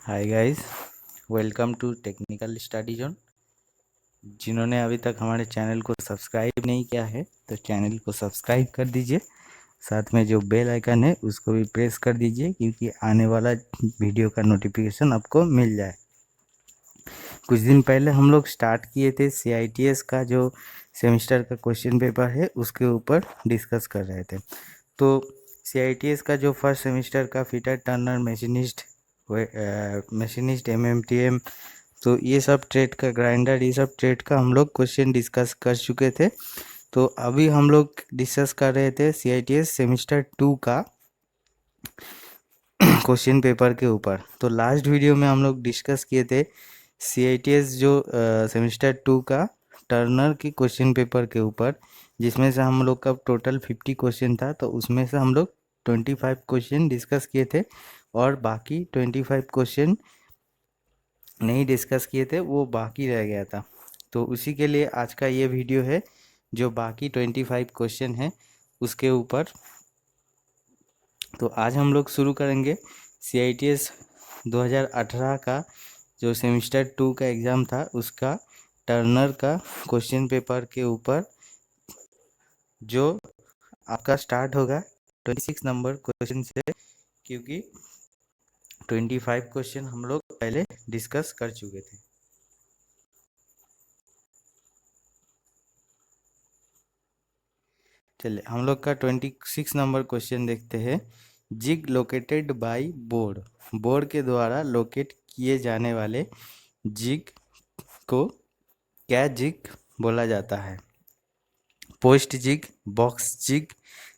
Hi guys, welcome to technical study zone. जिन्होंने अभी तक हमारे चैनल को सब्सक्राइब नहीं किया है तो चैनल को सब्सक्राइब कर दीजिए। साथ में जो बेल आइकन है उसको भी प्रेस कर दीजिए क्योंकि आने वाला वीडियो का नोटिफिकेशन आपको मिल जाए। कुछ दिन पहले हम लोग स्टार्ट किए थे CITS का जो सेमेस्टर का क्वेश्चन पेपर है उसके ऊपर डिस्कस कर रहे थे। तो CITS का जो फर्स्ट सेमेस्टर का फिटर टर्नर मशीनिस्ट MMTM, तो ये सब ट्रेड का ग्राइंडर, ये सब ट्रेड का हम लोग क्वेश्चन डिस्कस कर चुके थे। तो अभी हम लोग डिस्कस कर रहे थे CITS सेमेस्टर 2 का क्वेश्चन पेपर के ऊपर। तो लास्ट वीडियो में हम लोग डिस्कस किए थे CITS जो सेमेस्टर 2 का टर्नर की क्वेश्चन पेपर के ऊपर, जिसमें से हम लोग का टोटल 50 क्वेश्चन था। तो उसमें से हम लोग 25 क्वेश्चन डिस्कस किए थे और बाकी 25 क्वेश्चन नहीं डिस्कस किए थे, वो बाकी रह गया था। तो उसी के लिए आज का ये वीडियो है जो बाकी 25 क्वेश्चन है उसके ऊपर। तो आज हम लोग शुरू करेंगे CITS 2018 का जो सेमेस्टर 2 का एग्ज़ाम था उसका टर्नर का क्वेश्चन पेपर के ऊपर, जो आपका स्टार्ट होगा 26 नंबर क्वेश्चन से, क्योंकि 25 क्वेश्चन हम लोग पहले डिस्कस कर चुके थे। चलिए हम लोग का 26 नंबर क्वेश्चन देखते हैं। Jig located by board, board के द्वारा लोकेट किए जाने वाले जिग को क्या जिग बोला जाता है? Post jig, box jig,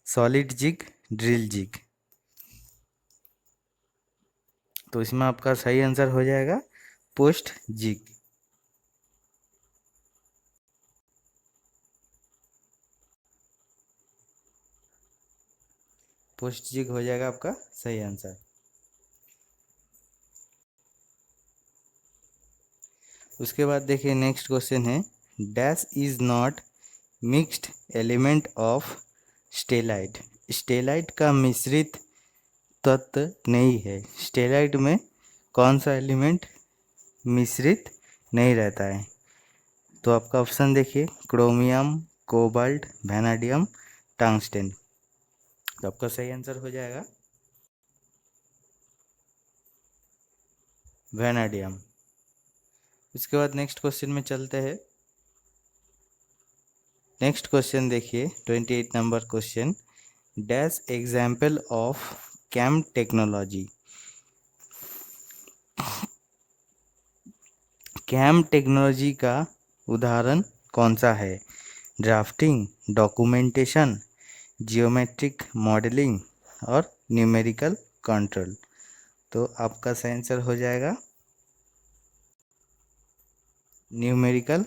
solid jig, drill jig. तो इसमें आपका सही आंसर हो जाएगा पोस्ट जिग। पोस्ट जिग हो जाएगा आपका सही आंसर। उसके बाद देखिए नेक्स्ट क्वेश्चन है, dash is not mixed element of stellite. Stellite का मिश्रित तत्व नहीं है। स्टेलाइट में कौन सा एलिमेंट मिश्रित नहीं रहता है? तो आपका ऑप्शन देखिए, क्रोमियम, कोबाल्ट, वैनेडियम, टंगस्टन। तो आपका सही आंसर हो जाएगा वैनेडियम। इसके बाद नेक्स्ट क्वेश्चन में चलते हैं। नेक्स्ट क्वेश्चन देखिए 28 number question, dash example of cam technology. Cam technology का उदाहरण कौन सा है? ड्राफ्टिंग, डॉक्यूमेंटेशन, जियोमेट्रिक मॉडलिंग और न्यूमेरिकल कंट्रोल। तो आपका सही आंसर हो जाएगा न्यूमेरिकल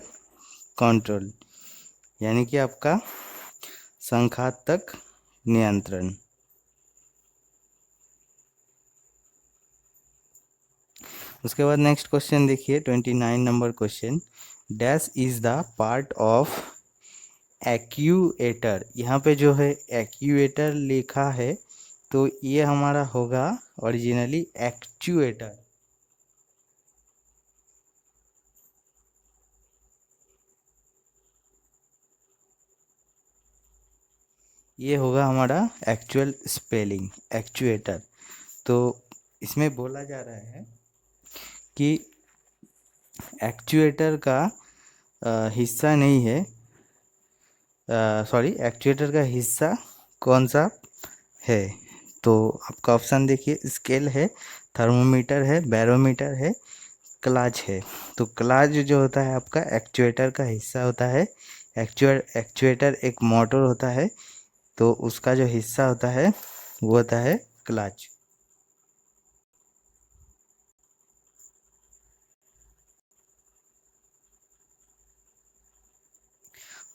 कंट्रोल, यानी कि आपका संख्यात्मक नियंत्रण। उसके बाद नेक्स्ट क्वेश्चन देखिए 29 number question, dash is the part of actuator. यहाँ पे जो है एक्यूएटर लिखा है, तो ये हमारा होगा ओरिजिनली एक्चुएटर। ये होगा हमारा एक्चुअल स्पेलिंग एक्चुएटर। तो इसमें बोला जा रहा है कि एक्चुएटर का हिस्सा नहीं है, सॉरी, एक्चुएटर का हिस्सा कौन सा है? तो आपका ऑप्शन देखिए, स्केल है, थर्मोमीटर है, बैरोमीटर है, क्लाच है। तो क्लाच जो होता है आपका एक्चुएटर का हिस्सा होता है। एक्चुएटर एक मोटर होता है, तो उसका जो हिस्सा होता है वो होता है क्लाच।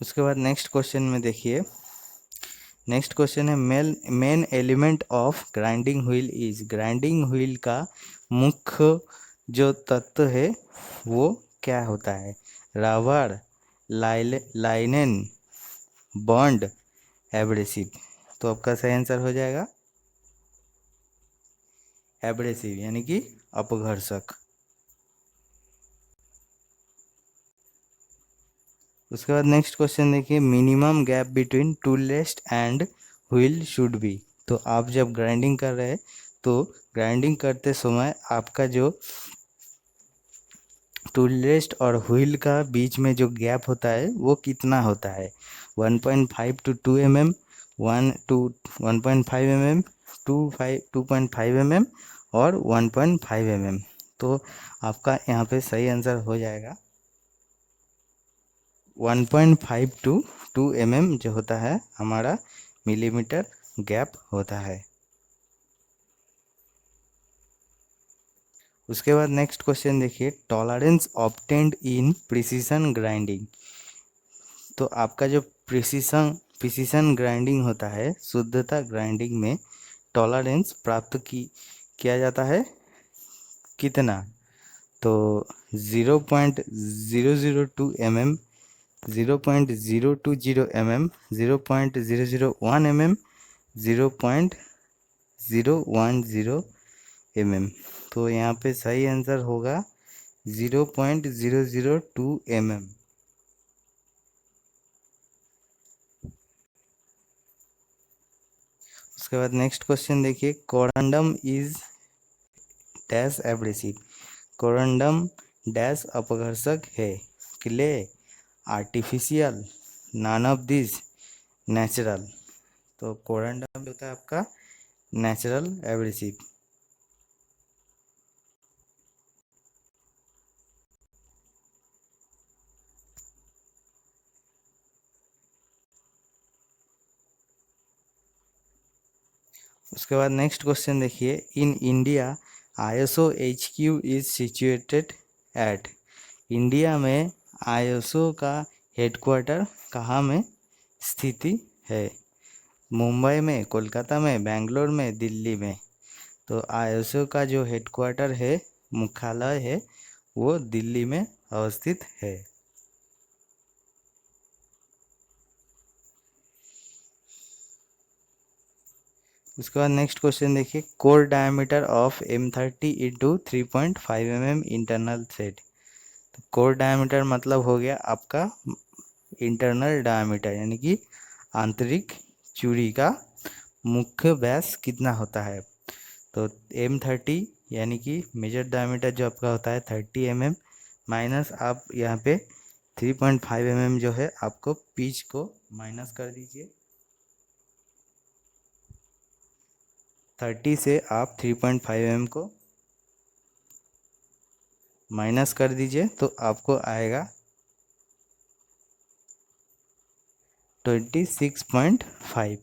उसके बाद नेक्स्ट क्वेश्चन में देखिए, नेक्स्ट क्वेश्चन है main element of grinding wheel is. Grinding wheel का मुख्य जो तत्व है वो क्या होता है? Rubber, linen, bond, abrasive. तो आपका सही आंसर हो जाएगा एब्रेसिव यानी कि अपघर्षक। उसके बाद नेक्स्ट क्वेश्चन देखिए, minimum gap between tool rest and wheel should be. तो आप जब ग्राइंडिंग कर रहे हैं तो ग्राइंडिंग करते समय आपका जो टूल रेस्ट और व्हील का बीच में जो गैप होता है वो कितना होता है, 1.5 to 2 mm, 1 to 1.5 mm, 2.5 mm और 1.5 mm। तो आपका यहाँ पे सही आंसर हो जाएगा 1.5 to 2 mm जो होता है हमारा मिलीमीटर गैप होता है। उसके बाद नेक्स्ट क्वेश्चन देखिए, टॉलरेंस ऑब्टेन्ड इन प्रिसीजन ग्राइंडिंग। तो आपका जो प्रिसीजन ग्राइंडिंग होता है, शुद्धता ग्राइंडिंग में टॉलरेंस प्राप्त किया जाता है कितना, तो 0.002 mm, 0.020 mm, 0.001 mm, 0.010 mm। तो यहाँ पे सही आंसर होगा 0.002 mm। उसके बाद नेक्स्ट क्वेश्चन देखिए, corundum is dash abrasive. Corundum dash अपघर्षक है, clay, artificial, none of this, natural. तो कोरंडम होता है आपका नेचुरल एब्रेसिव। उसके बाद नेक्स्ट क्वेश्चन देखिए, in India ISO HQ is situated at. India में ISO का हेडक्वार्टर कहाँ में स्थिति है, मुंबई में, कोलकाता में, बेंगलोर में, दिल्ली में। तो ISO का जो हेडक्वार्टर है, मुख्यालय है, वो दिल्ली में अवस्थित है। उसके बाद नेक्स्ट क्वेश्चन देखिए, core diameter of M30 into 3.5 mm internal thread. तो कोर डायमीटर मतलब हो गया आपका इंटरनल डायमीटर यानी कि आंतरिक चूड़ी का मुख्य व्यास कितना होता है। तो M30 यानी कि मेजर डायमीटर जो आपका होता है 30 mm, माइनस आप यहाँ पे 3.5 mm जो है आपको पिच को माइनस कर दीजिए। 30 से आप 3.5 mm को माइनस कर दीजिए तो आपको आएगा 26.5,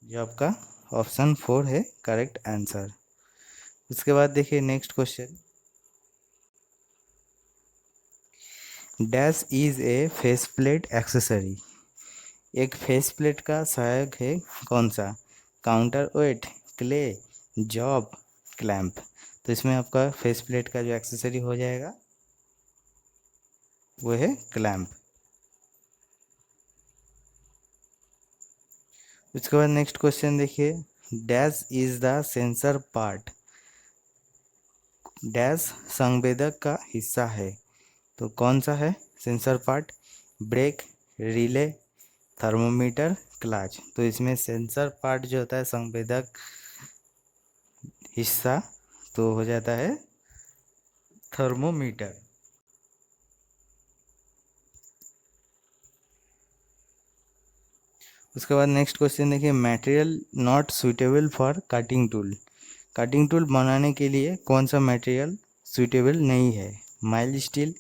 जो आपका ऑप्शन 4 है करेक्ट आंसर। उसके बाद देखिए next question, dash is a face plate accessory. एक फेस प्लेट का सहायक है कौन सा, counter wait, clay, job, clamp. तो इसमें आपका फेस प्लेट का जो एक्सेसरी हो जाएगा वो है क्लैंप। उसके बाद नेक्स्ट क्वेश्चन देखिए, dash is the sensor part. Dash संवेदक का हिस्सा है, तो कौन सा है sensor part, brake, relay, thermometer, clutch. तो इसमें सेंसर पार्ट जो होता है संवेदक हिस्सा तो हो जाता है थर्मोमीटर। उसके बाद नेक्स्ट क्वेश्चन देखिए, material not suitable for cutting tool. Cutting tool बनाने के लिए कौन सा मटेरियल सुइटेबल नहीं है, mild steel,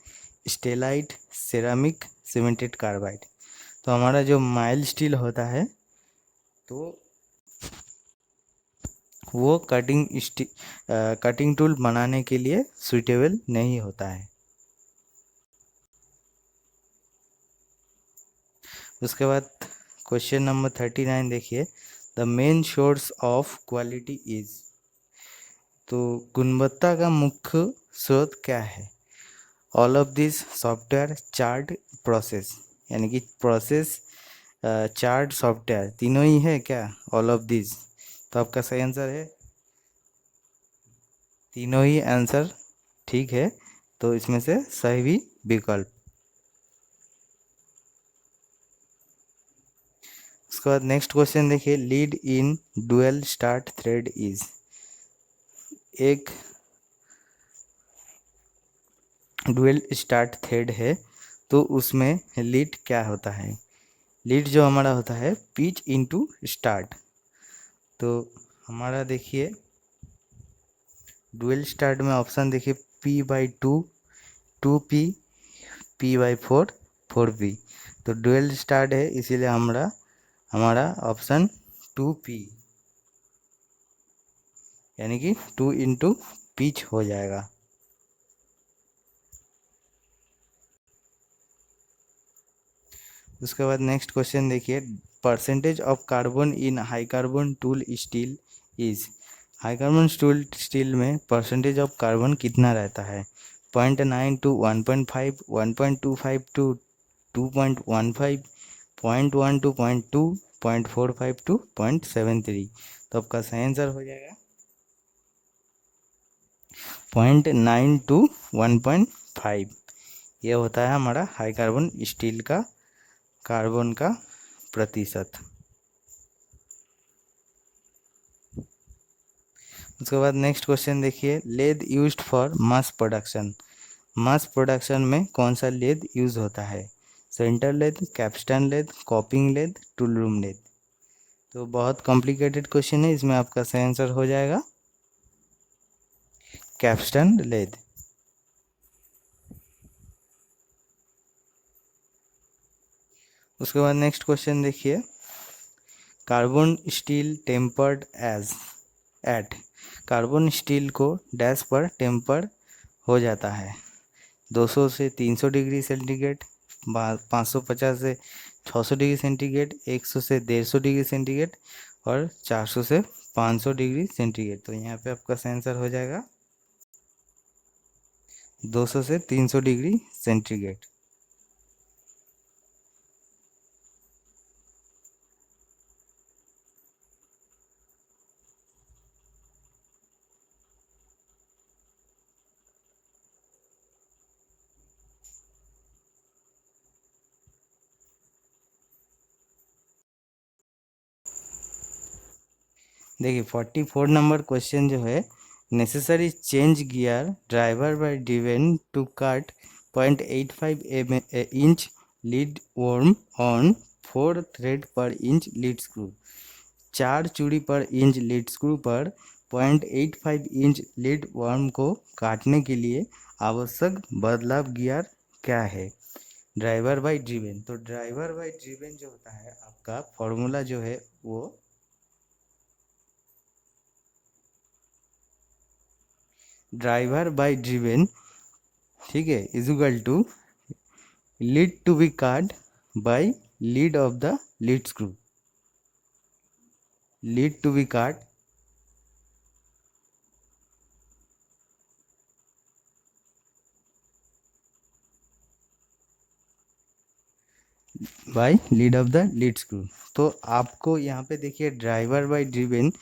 stellite, ceramic, cemented carbide. तो हमारा जो माइल्ड स्टील होता है तो वो कटिंग टूल बनाने के लिए सुइटेबल नहीं होता है। उसके बाद क्वेश्चन नंबर 39 देखिए, the main source of quality is. तो गुणवत्ता का मुख्य स्रोत क्या है, all of this, software, chart, process. यानी कि प्रोसेस, चार्ट, सॉफ्टवेयर तीनों ही है क्या, ऑल ऑफ दिस। तो आपका सही आंसर है तीनों ही आंसर ठीक है, तो इसमें से सही विकल्प। उसके बाद नेक्स्ट क्वेश्चन देखिए, lead in dual start thread is. एक डुअल स्टार्ट थ्रेड है, तो उसमें लीड क्या होता है? लीड जो हमारा होता है पिच इनटू स्टार्ट। तो हमारा देखिए डुअल स्टार्ट में ऑप्शन देखिए P/2, 2P, P/4, 4P। तो डुअल स्टार्ट है, इसीलिए हमारा ऑप्शन 2P यानी कि 2 इंटू पिच हो जाएगा। उसके बाद नेक्स्ट क्वेश्चन देखिए, percentage of carbon in high carbon tool steel is. High carbon tool steel में परसेंटेज ऑफ कार्बन कितना रहता है? 0.9 टू 1.5, 1.25 टू 2.15, 0.1 टू 0.2, 0.45 टू 0.73। तो आपका सही आंसर हो जाएगा 0.9 टू 1.5। ये होता है हमारा हाई कार्बन स्टील का कार्बन का प्रतिशत। उसके बाद नेक्स्ट क्वेश्चन देखिए, lathe used for mass production. Mass production में कौन सा लेद यूज होता है? Centre lathe, Capstan lathe, कॉपिंग lathe, tool room lathe. तो बहुत कॉम्प्लिकेटेड क्वेश्चन है, इसमें आपका सही आंसर हो जाएगा कैप्स्टन लेद। उसके बाद नेक्स्ट क्वेश्चन देखिए, carbon steel tempered as at. Carbon steel को डैश पर टेम्पर हो जाता है 200 से 300 डिग्री सेंटीग्रेड, 550 से 600 डिग्री सेंटीग्रेड, 100 से 150 डिग्री सेंटीग्रेड और 400 से 500 डिग्री सेंटीग्रेड। तो यहाँ पे आपका सही आंसर हो जाएगा 200 से 300 डिग्री सेंटीग्रेड। देखिए 44 नंबर क्वेश्चन जो है, necessary change gear driver by driven to cut 0.85 inch lead worm on 4 thread per inch lead screw. 4 चूड़ी पर इंच लीड स्क्रू पर 0.85 इंच लीड वर्म को काटने के लिए आवश्यक बदलाव गियर क्या है? Driver by driven. तो ड्राइवर बाय ड्रिवन जो होता है आपका फॉर्मूला जो है वो ड्राइवर बाय ड्रिवन, ठीक है, is equal to lead to be cut by lead of the lead screw. Lead to be cut by lead of the lead screw. तो आपको यहाँ पे देखिए driver by driven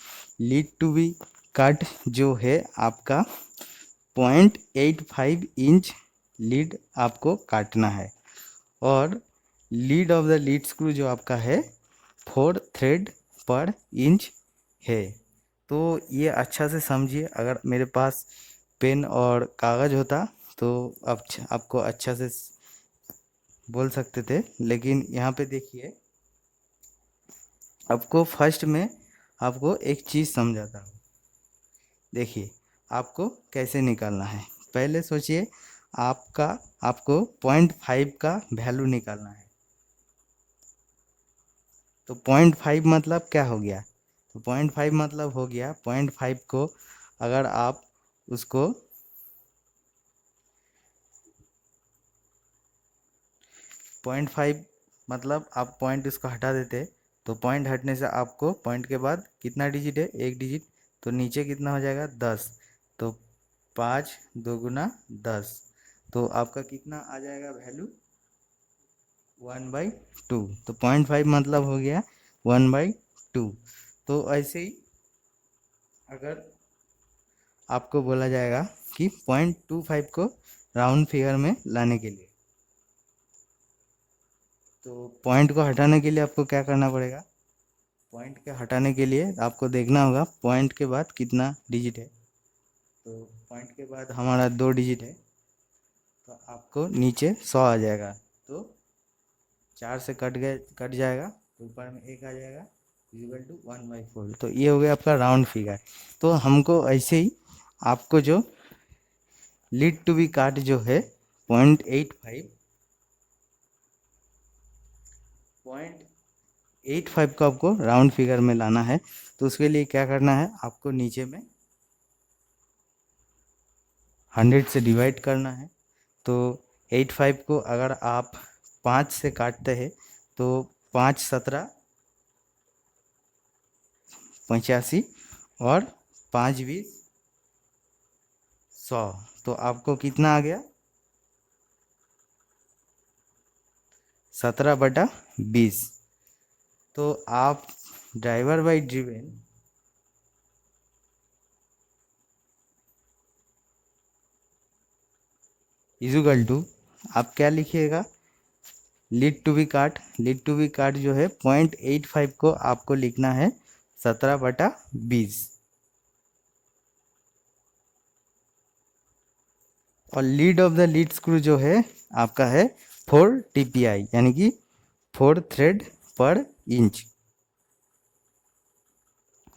lead to be cut जो है आपका 0.85 इंच लीड आपको काटना है, और lead of the lead screw जो आपका है 4 थ्रेड पर इंच है। तो ये अच्छा से समझिए, अगर मेरे पास पेन और कागज़ होता तो अब आपको अच्छा से बोल सकते थे, लेकिन यहाँ पे देखिए आपको फर्स्ट में आपको एक चीज़ समझाता हूँ। देखिए आपको कैसे निकालना है, पहले सोचिए आपको 0.5 का वैल्यू निकालना है। तो 0.5 मतलब क्या हो गया? तो 0.5 मतलब हो गया 0.5 को अगर आप उसको 0.5 मतलब आप पॉइंट इसको हटा देते, तो पॉइंट हटने से आपको पॉइंट के बाद कितना डिजिट है? एक डिजिट। तो नीचे कितना हो जाएगा? 10। तो 5 2 × 10, तो आपका कितना आ जाएगा वैल्यू? 1/2। तो 0.5 मतलब हो गया 1/2। तो ऐसे ही अगर आपको बोला जाएगा कि 0.25 को राउंड फिगर में लाने के लिए। तो पॉइंट को हटाने के लिए आपको क्या करना पड़ेगा, पॉइंट के हटाने के लिए आपको देखना होगा पॉइंट के बाद कितना डिजिट है। तो पॉइंट के बाद हमारा 2 डिजिट है, तो आपको नीचे 100 आ जाएगा। तो 4 से कट जाएगा, तो ऊपर में 1 आ जाएगा, इक्वल टू 1/4। तो ये हो गया आपका राउंड फिगर। तो हमको ऐसे ही आपको जो लीड टू बी काट जो है 0.85 को आपको राउंड फिगर में लाना है। तो उसके लिए क्या करना है, आपको नीचे में 100 से डिवाइड करना है। तो 85 को अगर आप 5 से काटते हैं तो 5 17 85 और 5 20 100। तो आपको कितना आ गया, 17/20। तो आप driver by driven equal to, आप क्या लिखिएगा, लीड टू बी काट जो है 0.85 को आपको लिखना है 17/20। और lead of the lead screw जो है आपका है 4 TPI, यानी कि 4 थ्रेड पर इंच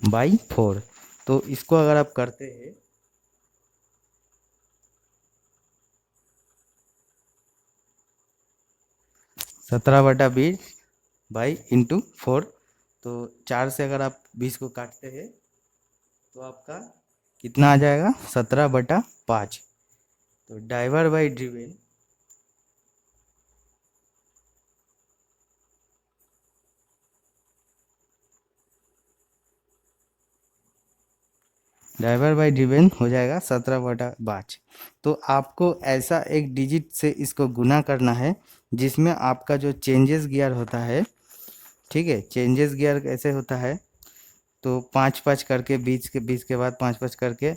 बाई 4। तो इसको अगर आप करते हैं 17/20 बाई इंटू 4, तो 4 से अगर आप 20 को काटते हैं तो आपका कितना आ जाएगा, 17/5। तो ड्राइवर बाई ड्रिवेन हो जाएगा 17/5। तो आपको ऐसा एक डिजिट से इसको गुना करना है जिसमें आपका जो चेंजेस गियर होता है, ठीक है, चेंजेस गियर कैसे होता है, तो 5-5 करके 20 के बाद 5-5 करके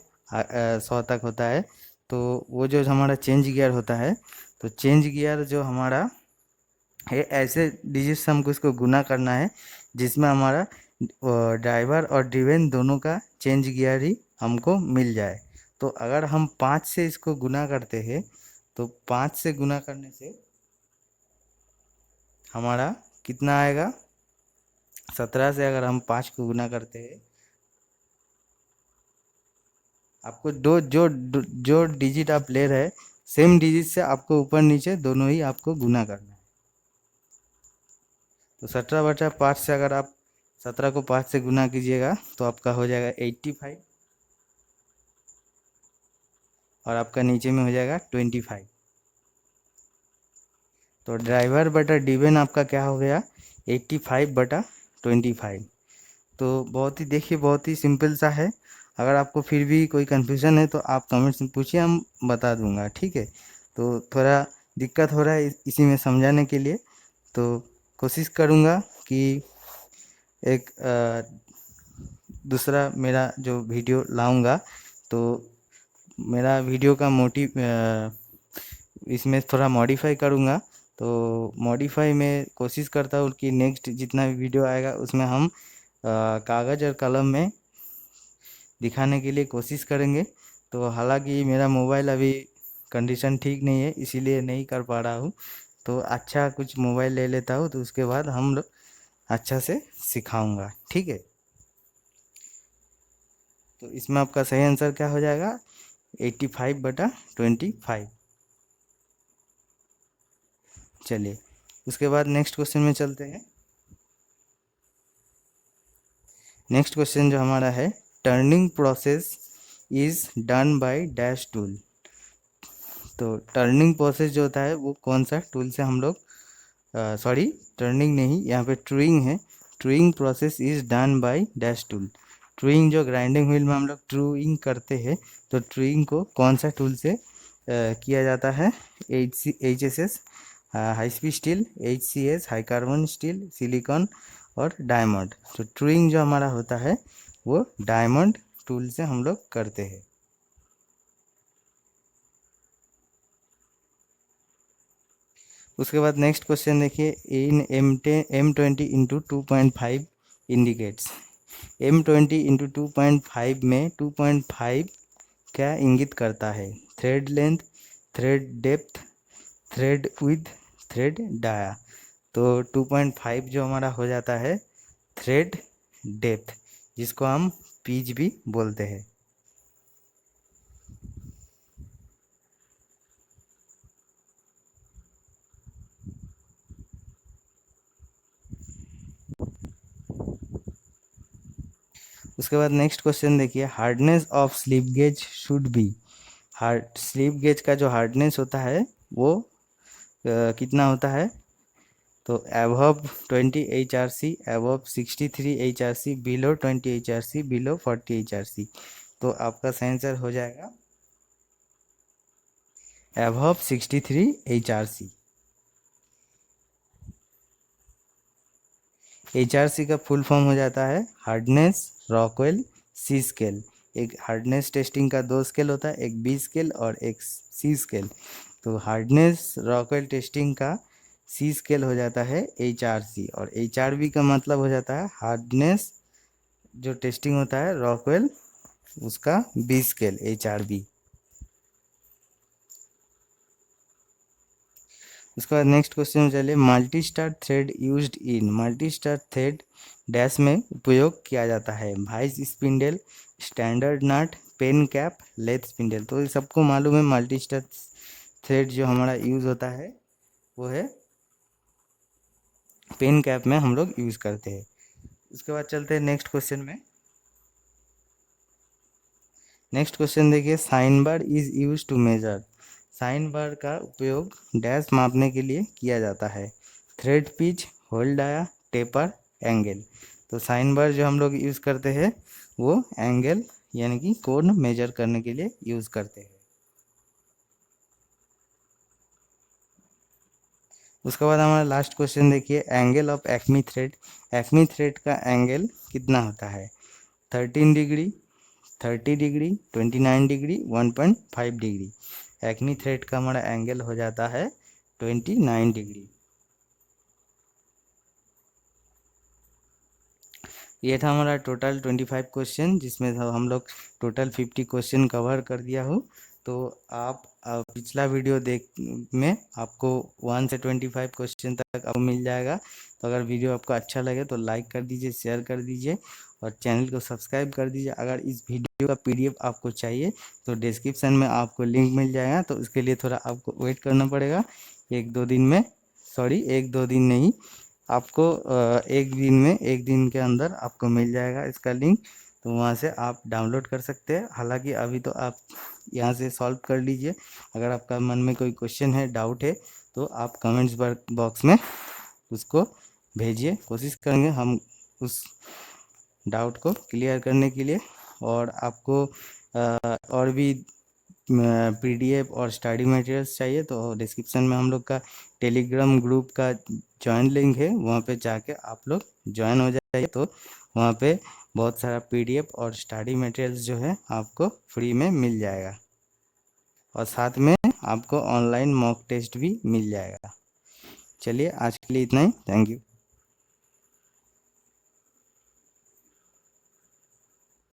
100 तक होता है। तो वो जो हमारा चेंज गियर होता है, तो चेंज गियर जो हमारा है, ऐसे डिजिट से हमको इसको गुना करना है जिसमें हमारा ड्राइवर और ड्रिवेन दोनों का चेंज गियर ही हमको मिल जाए। तो अगर हम 5 से इसको गुना करते हैं तो 5 से गुना करने से हमारा कितना आएगा, 17 से अगर हम 5 को गुना करते हैं, आपको जो डिजिट आप ले रहे हैं सेम डिजिट से आपको ऊपर नीचे दोनों ही आपको गुना करना है। तो 17/5 से अगर आप 17 को 5 से गुना कीजिएगा तो आपका हो जाएगा 85, और आपका नीचे में हो जाएगा 25। तो ड्राइवर बटा डिवेन आपका क्या हो गया, 85/25। तो बहुत ही देखिए, बहुत ही सिंपल सा है। अगर आपको फिर भी कोई कन्फ्यूज़न है तो आप कमेंट्स में पूछिए, हम बता दूंगा, ठीक है। तो थोड़ा दिक्कत हो रहा है इसी में समझाने के लिए, तो कोशिश करूँगा कि एक दूसरा मेरा जो वीडियो लाऊंगा। तो मेरा वीडियो का मोटिव इसमें थोड़ा मॉडिफाई करूँगा। तो मॉडिफाई में कोशिश करता हूँ कि नेक्स्ट जितना भी वीडियो आएगा उसमें हम कागज़ और कलम में दिखाने के लिए कोशिश करेंगे। तो हालांकि मेरा मोबाइल अभी कंडीशन ठीक नहीं है, इसीलिए नहीं कर पा रहा हूँ। तो अच्छा कुछ मोबाइल ले लेता हूँ, तो उसके बाद हम लोग अच्छा से सिखाऊंगा, ठीक है। तो इसमें आपका सही आंसर क्या हो जाएगा, 85/25। चलिए उसके बाद नेक्स्ट क्वेश्चन में चलते हैं। नेक्स्ट क्वेश्चन जो हमारा है, turning process is done by dash tool. तो टर्निंग प्रोसेस जो होता है वो कौन सा टूल से हम लोग, सॉरी टर्निंग नहीं, यहाँ पे ट्रूइंग है। Truing process is done by dash tool. Truing जो ग्राइंडिंग व्हील में हम लोग ट्रूइंग करते हैं, तो ट्रूइंग को कौन सा टूल से किया जाता है, HSS high speed steel, HCS high carbon steel, silicon और डायमंड। तो ट्रूइंग जो हमारा होता है वो डायमंड टूल से हम लोग करते हैं। उसके बाद नेक्स्ट क्वेश्चन देखिए, इन M20 into 2.5 indicates. M20 into 2.5 में 2.5 क्या इंगित करता है? Thread length, thread depth, thread width, thread dia. तो 2.5 जो हमारा हो जाता है थ्रेड डेप्थ, जिसको हम पीच भी बोलते हैं। उसके बाद नेक्स्ट क्वेश्चन देखिए, hardness of slip gauge should be. Slip gauge का जो हार्डनेस होता है वो कितना होता है? तो above 20 HRC, above 63 HRC, below 20 HRC, below 40 HRC। तो आपका सही आंसर हो जाएगा अबव 63 HRC। HRC का फुल फॉर्म हो जाता है हार्डनेस रॉकवेल सी स्केल। एक हार्डनेस टेस्टिंग का 2 स्केल होता है, एक बी स्केल और एक सी स्केल। तो हार्डनेस रॉकवेल टेस्टिंग का सी स्केल हो जाता है HRC, और HRB का मतलब हो जाता है हार्डनेस जो टेस्टिंग होता है रॉकवेल, उसका बी स्केल HRB। उसके बाद नेक्स्ट क्वेश्चन में चलिए, multi star thread used in. Multi star thread dash में उपयोग किया जाता है? वाइस स्पिंडल, स्टैंडर्ड नट, पेन कैप, लेथ स्पिंडल। तो ये सबको मालूम है मल्टी स्टार थ्रेड जो हमारा यूज होता है वो है पेन कैप में हम लोग यूज करते हैं। उसके बाद चलते हैं नेक्स्ट क्वेश्चन में। नेक्स्ट क्वेश्चन देखिए, sine bar is use to measure. Sine bar का उपयोग डैश मापने के लिए किया जाता है? Thread pitch, hole dia, taper, angle. तो साइन बार जो हम लोग यूज करते हैं वो एंगल यानी कि कोण मेजर करने के लिए यूज करते हैं। उसके बाद हमारा लास्ट क्वेश्चन देखिए, angle of acme thread. Acme thread का एंगल कितना होता है? 13 degree, 30 degree, 29 degree, 1.5 degree. Acme thread का हमारा एंगल हो जाता है 29 डिग्री। ये था हमारा टोटल 25 क्वेश्चन, जिसमें हम लोग टोटल 50 क्वेश्चन कवर कर दिया हो। तो आप पिछला वीडियो देख में आपको 1 से 25 क्वेश्चन तक आपको मिल जाएगा। तो अगर वीडियो आपको अच्छा लगे तो लाइक कर दीजिए, शेयर कर दीजिए और चैनल को सब्सक्राइब कर दीजिए। अगर इस वीडियो का PDF आपको चाहिए तो डिस्क्रिप्शन में आपको लिंक मिल जाएगा, तो उसके लिए थोड़ा आपको वेट करना पड़ेगा 1-2 दिन में। सॉरी, 1-2 दिन नहीं, आपको एक दिन के अंदर आपको मिल जाएगा इसका लिंक। तो वहाँ से आप डाउनलोड कर सकते हैं। हालांकि अभी तो आप यहाँ से सॉल्व कर लीजिए। अगर आपका मन में कोई क्वेश्चन है, डाउट है, तो आप कमेंट्स बॉक्स में उसको भेजिए। कोशिश करेंगे हम उस डाउट को क्लियर करने के लिए। और आपको और भी PDF और स्टडी मटेरियल्स चाहिए तो डिस्क्रिप्शन में हम लोग का टेलीग्राम ग्रुप का ज्वाइन लिंक है, वहाँ पे जाके आप लोग ज्वाइन हो जाइए। तो वहाँ पे बहुत सारा PDF और स्टडी मटेरियल्स जो है आपको फ्री में मिल जाएगा, और साथ में आपको ऑनलाइन मॉक टेस्ट भी मिल जाएगा। चलिए आज के लिए इतना ही, थैंक यू।